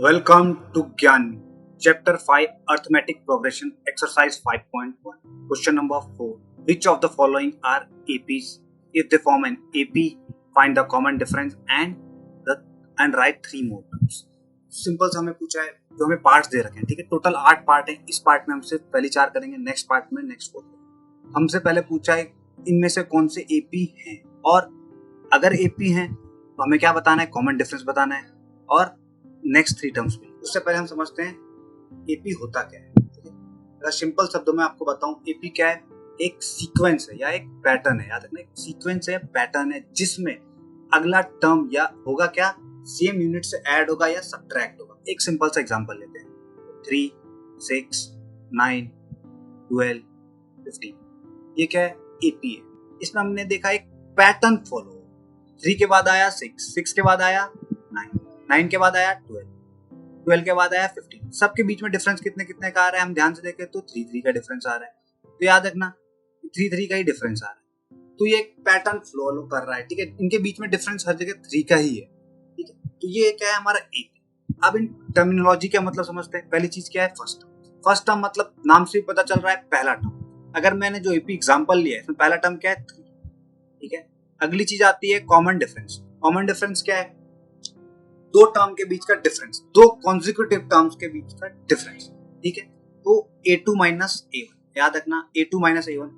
Welcome to Gyan, Chapter 5 Arithmetic Progression, Exercise 5.1. Question number 4. Which of the following are APs? If they form an AP, find the common difference and write 3 more terms. Simple से हमें पूछा है, जो हमें parts दे रखे हैं, ठीक है, टोटल 8 पार्ट है. इस पार्ट में हम सिर्फ पहली 4 करेंगे, नेक्स्ट पार्ट में नेक्स्ट 4. हमसे पहले पूछा है इनमें से कौन से एपी हैं, और अगर एपी हैं तो हमें क्या बताना है, कॉमन डिफरेंस बताना है और नेक्स्ट 3 टर्म्स भी. उससे पहले हम समझते हैं एपी होता क्या है. अगर सिंपल शब्दों में आपको बताऊं, एपी क्या है, एक सीक्वेंस है या एक पैटर्न है. याद रखना, एक सीक्वेंस है, पैटर्न है, जिसमें अगला टर्म या होगा क्या, सेम यूनिट से ऐड होगा या सब्ट्रैक्ट होगा. एक सिंपल सा एग्जांपल लेते हैं, 3, 6, 9, 12, 15. ये क्या है, एपी है. इसमें हमने देखा एक पैटर्न फॉलो. 3 के बाद आया 6, 6 के बाद आया 9, 9 के बाद आया 12, 12 के बाद आया 15. सबके बीच में डिफरेंस कितने कितने का आ रहा है, हम ध्यान से देखें तो 3 3 का डिफरेंस आ रहा है. तो याद रखना 3 3 का ही डिफरेंस आ रहा है. तो ये एक पैटर्न फॉलो कर रहा है, ठीक है. इनके बीच में डिफरेंस हर जगह 3 का ही है, ठीक है. तो ये क्या है, हमारा एपी. अब इन टर्मिनोलॉजी का मतलब समझते हैं. पहली चीज क्या है, फर्स्ट टर्म. फर्स्ट टर्म मतलब नाम से ही पता चल रहा है, पहला टर्म. अगर मैंने जो एपी एग्जांपल लिया है, इसमें पहला टर्म क्या है, 3, ठीक है. अगली चीज आती है कॉमन डिफरेंस. कॉमन डिफरेंस क्या है, दो टर्म के बीच का डिफरेंस, दो कॉन्जिक्यूटिव टर्म्स के बीच का डिफरेंस, ठीक है. तो a2 माइनस a1, याद रखना a2 माइनस a1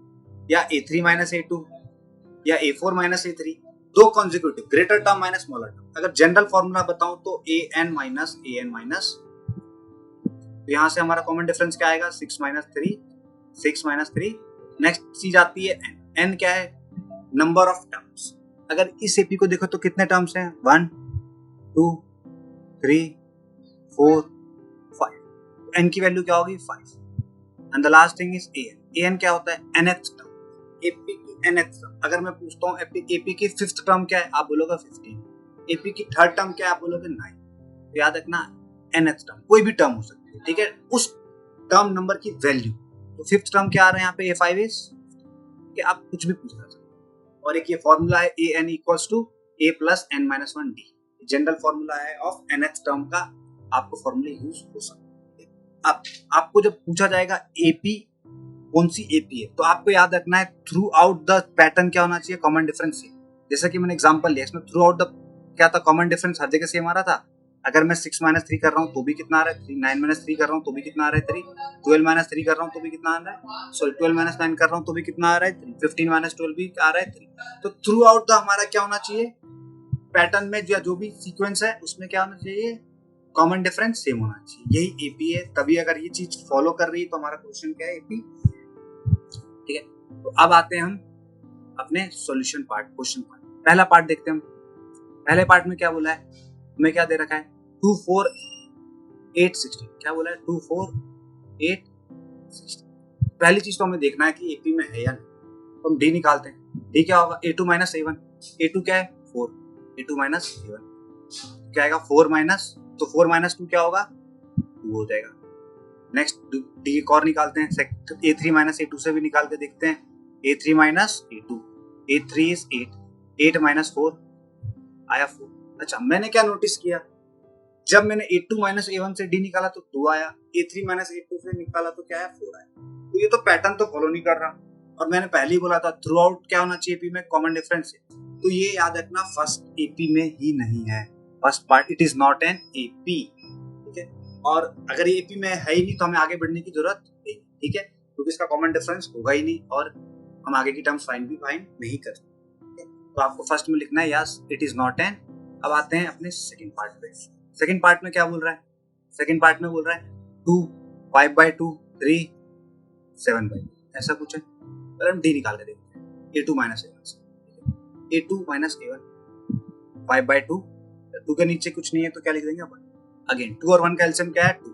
या a3 माइनस a2 या a4 माइनस a3, दो consecutive, greater term minus smaller term. अगर जनरल फॉर्मूला बताऊं तो an माइनस an माइनस, तो यहां से हमारा कॉमन डिफरेंस क्या आएगा, 6 माइनस 3, 6 माइनस 3. नेक्स्ट चीज आती है n. n क्या है, नंबर ऑफ टर्म्स. अगर इस एपी को देखो तो कितने टर्म्स हैं, 1 2 3 4 5. n की वैल्यू क्या होगी, 5. And the last thing is an. an क्या होता है, nth टर्म. एपी की nth टर्म. अगर मैं पूछता हूँ एपी की 5th टर्म क्या है, आप बोलोगे 15. एपी की 3rd टर्म क्या है, आप बोलोगे 9. तो याद रखना nth टर्म कोई भी टर्म हो सकती है, ठीक है, उस टर्म नंबर की वैल्यू. तो 5th टर्म क्या आ रहा है यहाँ पे, a5 इज, ठीक है. आप कुछ भी पूछ सकते. और एक ये फॉर्मूला है an equals to a plus n minus 1 d. General formula है ऑफ nth टर्म का, आपको फॉर्मूला यूज हो सकता है. अब आपको जब पूछा जाएगा एपी कौन सी एपी है, तो आपको याद रखना है थ्रू आउट द पैटर्न क्या होना चाहिए, कॉमन डिफरेंस से. जैसा कि मैंने एग्जांपल लिया, इसमें थ्रू आउट द क्या था, कॉमन डिफरेंस हर जगह सेम आ रहा था. अगर मैं 6 माइनस 3 कर रहा हूँ तो भी कितना आ रहा है 3, 9 माइनस 3 कर रहा हूँ तो भी कितना आ रहा है 3, 12 माइनस 3 कर रहा हूँ तो भी कितना आ रहा है, सॉरी 12 माइनस 9 कर रहा हूँ तो भी कितना आ रहा है 3, 15 माइनस 12 भी आ रहा है 3. तो थ्रू आउट द हमारा क्या होना चाहिए, पैटर्न में जो भी सीक्वेंस है उसमें क्या होना चाहिए, कॉमन डिफरेंस सेम होना चाहिए. यही एपी है. तभी अगर ये चीज फॉलो कर रही है तो हमारा क्वेश्चन क्या है, एपी, ठीक है. तो अब आते हैं हम अपने सॉल्यूशन पार्ट, क्वेश्चन पार्ट. पहला पार्ट देखते हैं हम. पहले पार्ट में क्या बोला है, हमें क्या दे रखा है, 2 4 8 16. क्या बोला है, 2 4 8 16. पहली चीज तो हमें देखना है कि एपी में है या नहीं. तो हम डी निकालते हैं. डी क्या होगा, a2 माइनस a1. a2 क्या है, 4. a2 माइनस a1 क्या आएगा, 4 माइनस, तो 4 माइनस 2 क्या होगा, 2 हो जाएगा. नेक्स्ट डी एक और निकालते हैं, a3 माइनस a2 से भी निकाल के देखते हैं. a3 minus a2, a3 is 8, 8 minus 4 आया 4. अच्छा, मैंने क्या नोटिस किया, जब मैंने a2 माइनस a1 से d निकाला तो 2 आया, a3 माइनस a2 से निकाला तो क्या है, 4 आया. तो ये तो पैटर्न तो फॉलो नहीं कर रहा. और मैंने पहले ही बोला था थ्रू आउट क्या होना चाहिए एपी में, कॉमन डिफरेंस है. तो ये याद रखना फर्स्ट एपी में ही नहीं है. First part it is not an AP, ठीक है. और अगर ये एपी में है ही नहीं तो हमें आगे बढ़ने की जरूरत नहीं, ठीक है, क्योंकि इसका कॉमन डिफरेंस होगा ही नहीं और हम आगे की टर्म्स फाइंड नहीं कर सकते. तो आपको फर्स्ट में लिखना है yes it is not an. अब आते हैं अपने सेकंड पार्ट पे. सेकंड पार्ट में क्या बोल रहा है, सेकंड पार्ट में बोल रहा है 2 5/2 3 7/2, ऐसा कुछ है. तो हम डी निकाल के देखते हैं, a2 माइनस a1 से. a2 माइनस a1 5/2, 2 के नीचे कुछ नहीं है तो क्या लिख देंगे अपन. अगेन 2 और 1 का एलसीएम क्या है 2.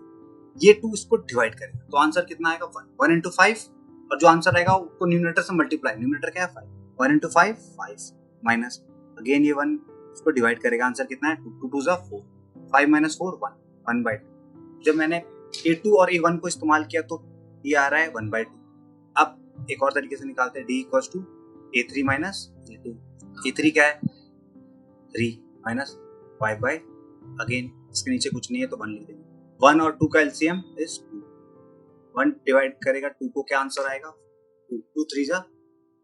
ये 2 इसको डिवाइड करेगा तो आंसर कितना आएगा 1 into 5. और जो आंसर आएगा उसको न्यूमरेटर से मल्टीप्लाई, न्यूमरेटर क्या है 5, 1 into 5 5 माइनस अगेन ये 1 इसको डिवाइड करेगा, आंसर कितना है 2, 2 2 4, 5 माइनस 4 1, 1/2. जब मैंने a2 और a1 को इस्तेमाल किया तो ये आ रहा है 1/2. अब एक और तरीके से निकालते हैं, d equals to a3 minus a2. a3 क्या है 3 माइनस 5 बाय अगेन इसके नीचे कुछ नहीं है तो 1 लिख देंगे। 1 और 2 का एलसीएम इज 2। 1 डिवाइड करेगा 2 को, क्या आंसर आएगा 2। 2 3 जा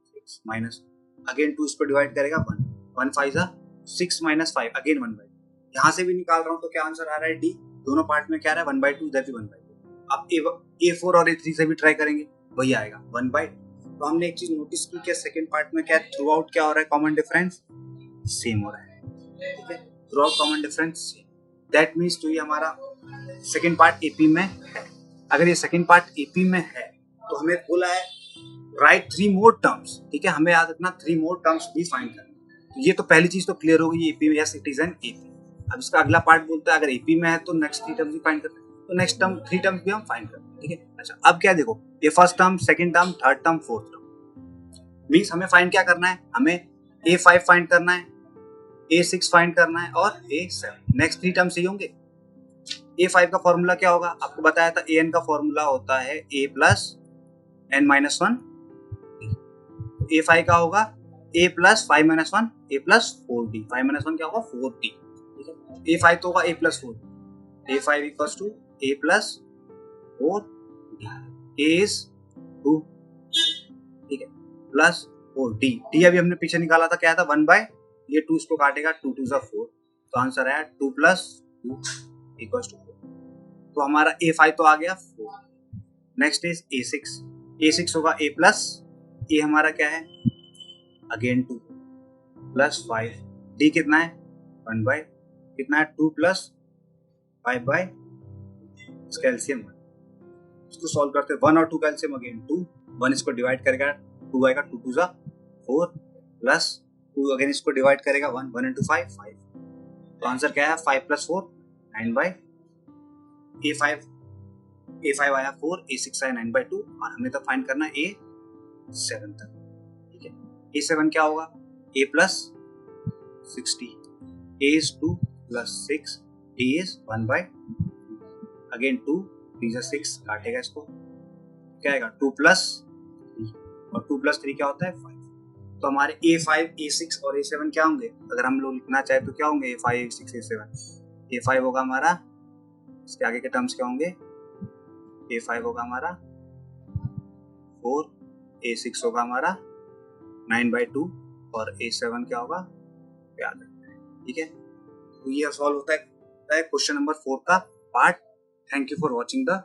6 माइनस अगेन 2 इसको डिवाइड करेगा 1। 1 5 जा 6 माइनस 5 अगेन 1/2। यहाँ से भी निकाल रहा हूँ तो क्या आंसर आ रहा है डी। दोनों पार्ट में क्या आ रहा है 1/2, इधर भी 1/2। अब A4 और A3 से भी ट्राई करेंगे, वही आएगा 1/2। तो हमने एक चीज नोटिस की कि सेकंड पार्ट में क्या थ्रू आउट क्या हो रहा है, कॉमन डिफरेंस सेम हो रहा है। ठीक है, through out common difference same, that means तो ये हमारा सेकंड पार्ट एपी में है। अगर ये सेकंड पार्ट एपी में है तो हमें बोला है राइट 3 मोर टर्म्स। ठीक है, हमें याद रखना 3 मोर टर्म्स भी फाइंड करना। तो ये तो पहली चीज तो क्लियर हो गई, एपी में yes it is an AP. अब इसका अगला पार्ट बोलता है अगर एपी में है तो नेक्स्ट 3 टर्म्स भी फाइंड करते हैं, तो नेक्स्ट टर्म 3 टर्म्स भी हम फाइंड करते हैं। ठीक है, अच्छा अब क्या देखो, ये first term, second term, third term, fourth term, means हमें फाइंड क्या करना है, हमें A5 फाइंड करना है, A6 फाइंड करना है और A7। नेक्स्ट 3 टर्म्स यही होंगे। A5 का फॉर्मूला क्या होगा, आपको बताया था AN का फॉर्मूला होता है A plus N minus 1। A5 का होगा A plus 5 minus 1 A plus 4D। 5 minus 1 क्या होगा 4D। ठीक है, A5 तो होगा A plus 4। A5 equals to A plus 4D। A is 2। ठीक है, प्लस 4D। D अभी हमने पीछे निकाला था, क्या था 1/, ये 2 इसको काटेगा, 2 2 जा 4, तो आंसर आया 2 प्लस 2 इक्वल्स टू 4। तो हमारा A5 तो आ गया 4। Next is A6। A6 होगा A प्लस, A हमारा क्या है अगेन 2 प्लस 5। D कितना है 1/, कितना है 2 प्लस 5/, इसका एलसीएम 1। इसको सॉल्व करते हैं, 1 और 2 का एलसीएम अगेन 2। 1 इसको डिवाइड करेगा 2 आएगा, 2 2 जा 4 प्लस 2 अगेन इसको डिवाइड करेगा 1। 1 into 5 5। तो आंसर क्या है 5 प्लस 4 9/। A5 आया 4, A6 आया 9/2 और हमें तो फाइंड करना है A7 तक। ठीक है, A7 क्या होगा A plus 60, A is 2 plus 6, D is 1/2। Again 2 3 6 काटेगा इसको, क्या आएगा 2 प्लस 3 और 2 प्लस 3 क्या होता है 5। तो हमारे A5 A6 और A7 क्या होंगे, अगर हम लोग लिखना चाहे तो क्या होंगे A5 A6 A7। A5 होगा हमारा, इसके आगे के टर्म्स क्या होंगे, A5 होगा हमारा 4, A6 होगा हमारा 9/2 और A7 क्या होगा याद रखना है। ठीक है, तो ये सॉल्व होता है क्वेश्चन नंबर 4 का part. Thank you for watching the